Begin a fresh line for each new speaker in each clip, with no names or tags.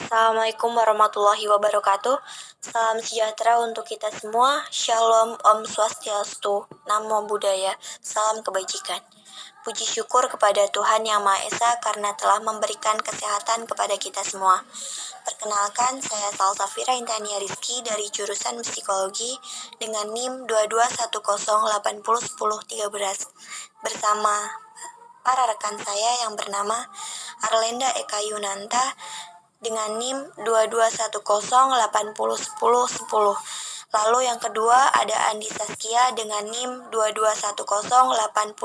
Assalamualaikum warahmatullahi wabarakatuh. Salam sejahtera untuk kita semua. Shalom, Om Swastiastu, Namo Buddhaya, salam kebajikan. Puji syukur kepada Tuhan Yang Maha Esa karena telah memberikan kesehatan kepada kita semua. Perkenalkan, saya Salsafira Intania Rizky dari jurusan Psikologi dengan NIM 2210801013 bersama para rekan saya yang bernama Arlenda Eka Yunanta dengan NIM 2210801010. Lalu yang kedua ada Andi Saskia dengan NIM 2210801011.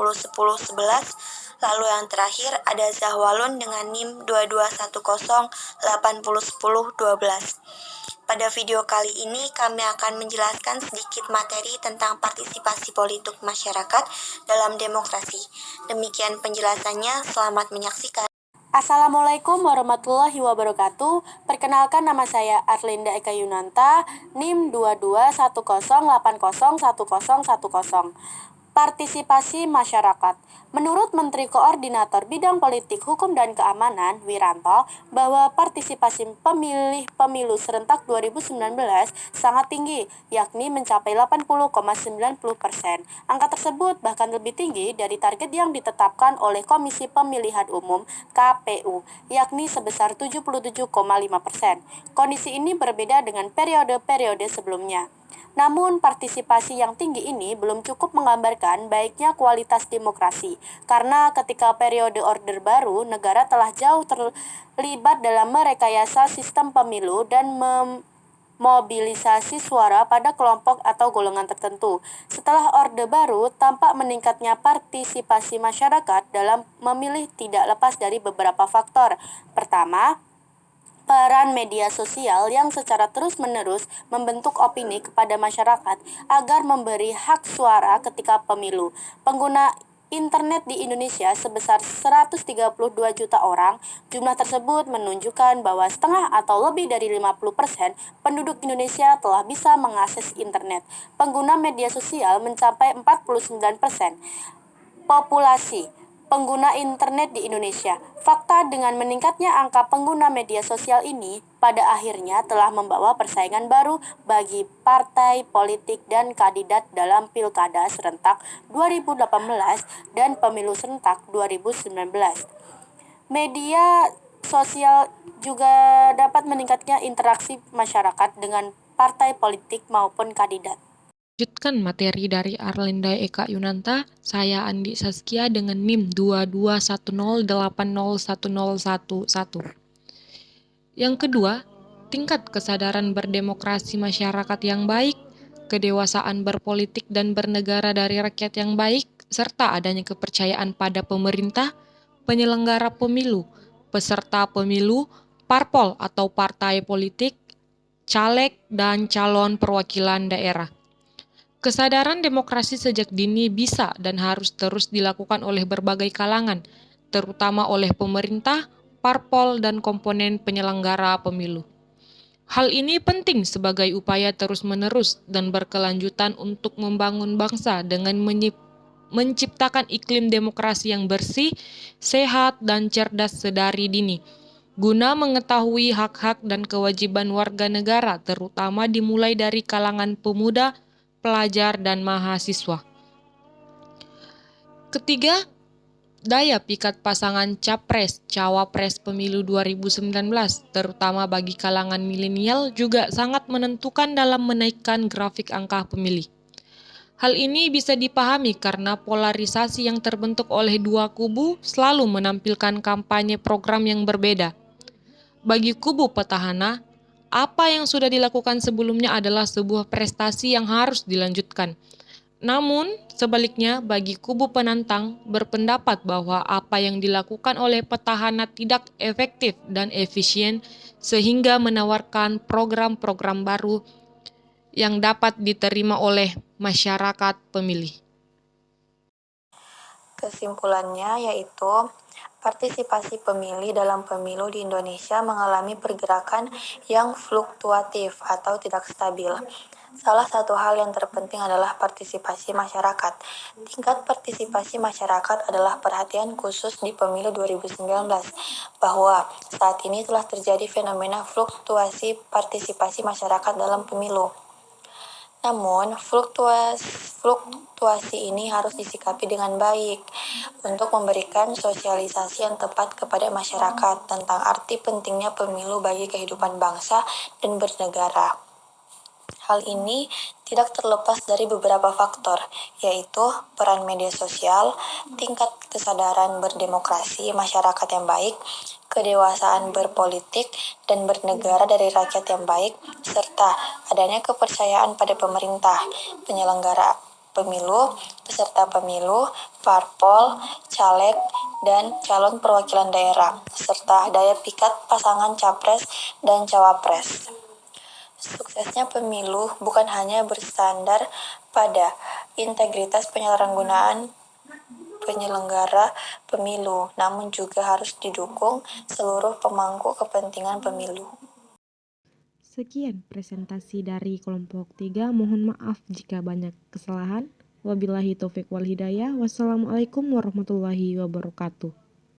Lalu yang terakhir ada Zahwalun dengan NIM 2210801012. Pada video kali ini kami akan menjelaskan sedikit materi tentang partisipasi politik masyarakat dalam demokrasi. Demikian penjelasannya, selamat menyaksikan.
Assalamualaikum warahmatullahi wabarakatuh. Perkenalkan, nama saya Arlinda Eka Yunanta, NIM 221080101010. Partisipasi masyarakat. Menurut Menteri Koordinator Bidang Politik, Hukum dan Keamanan, Wiranto, bahwa partisipasi pemilih pemilu serentak 2019 sangat tinggi, yakni mencapai 80,90%. Angka tersebut bahkan lebih tinggi dari target yang ditetapkan oleh Komisi Pemilihan Umum (KPU), yakni sebesar 77,5%. Kondisi ini berbeda dengan periode-periode sebelumnya. Namun, partisipasi yang tinggi ini belum cukup menggambarkan baiknya kualitas demokrasi, karena ketika periode Orde Baru, negara telah jauh terlibat dalam merekayasa sistem pemilu dan memobilisasi suara pada kelompok atau golongan tertentu. Setelah Orde Baru, tampak meningkatnya partisipasi masyarakat dalam memilih tidak lepas dari beberapa faktor. Pertama, peran media sosial yang secara terus-menerus membentuk opini kepada masyarakat agar memberi hak suara ketika pemilu. Pengguna internet di Indonesia sebesar 132 juta orang. Jumlah tersebut menunjukkan bahwa setengah atau lebih dari 50% penduduk Indonesia telah bisa mengakses internet. Pengguna media sosial mencapai 49% populasi pengguna internet di Indonesia. Fakta dengan meningkatnya angka pengguna media sosial ini pada akhirnya telah membawa persaingan baru bagi partai politik dan kandidat dalam Pilkada serentak 2018 dan Pemilu serentak 2019. Media sosial juga dapat meningkatnya interaksi masyarakat dengan partai politik maupun kandidat.
Lanjutkan materi dari Arlenda Eka Yunanta, saya Andi Saskia dengan NIM 2210801011. Yang kedua, tingkat kesadaran berdemokrasi masyarakat yang baik, kedewasaan berpolitik dan bernegara dari rakyat yang baik, serta adanya kepercayaan pada pemerintah, penyelenggara pemilu, peserta pemilu, parpol atau partai politik, caleg, dan calon perwakilan daerah. Kesadaran demokrasi sejak dini bisa dan harus terus dilakukan oleh berbagai kalangan, terutama oleh pemerintah, parpol, dan komponen penyelenggara pemilu. Hal ini penting sebagai upaya terus-menerus dan berkelanjutan untuk membangun bangsa dengan menciptakan iklim demokrasi yang bersih, sehat, dan cerdas sedari dini, guna mengetahui hak-hak dan kewajiban warga negara, terutama dimulai dari kalangan pemuda, pelajar, dan mahasiswa. Ketiga, daya pikat pasangan Capres-Cawapres Pemilu 2019, terutama bagi kalangan milenial, juga sangat menentukan dalam menaikkan grafik angka pemilih. Hal ini bisa dipahami karena polarisasi yang terbentuk oleh dua kubu selalu menampilkan kampanye program yang berbeda. Bagi kubu petahana, apa yang sudah dilakukan sebelumnya adalah sebuah prestasi yang harus dilanjutkan. Namun, sebaliknya, bagi kubu penantang berpendapat bahwa apa yang dilakukan oleh petahana tidak efektif dan efisien sehingga menawarkan program-program baru yang dapat diterima oleh masyarakat pemilih.
Kesimpulannya yaitu partisipasi pemilih dalam pemilu di Indonesia mengalami pergerakan yang fluktuatif atau tidak stabil. Salah satu hal yang terpenting adalah partisipasi masyarakat. Tingkat partisipasi masyarakat adalah perhatian khusus di pemilu 2019, bahwa saat ini telah terjadi fenomena fluktuasi partisipasi masyarakat dalam pemilu. Namun, fluktuasi ini harus disikapi dengan baik untuk memberikan sosialisasi yang tepat kepada masyarakat tentang arti pentingnya pemilu bagi kehidupan bangsa dan bernegara. Hal ini tidak terlepas dari beberapa faktor, yaitu peran media sosial, tingkat kesadaran berdemokrasi masyarakat yang baik, kedewasaan berpolitik dan bernegara dari rakyat yang baik, serta adanya kepercayaan pada pemerintah, penyelenggara pemilu, peserta pemilu, parpol, caleg, dan calon perwakilan daerah, serta daya pikat pasangan capres dan cawapres. Suksesnya pemilu bukan hanya bersandar pada integritas penyelenggara pemilu, namun juga harus didukung seluruh pemangku kepentingan pemilu.
Sekian presentasi dari kelompok 3. Mohon maaf jika banyak kesalahan. Wabillahi taufiq wal hidayah. Wassalamualaikum warahmatullahi wabarakatuh.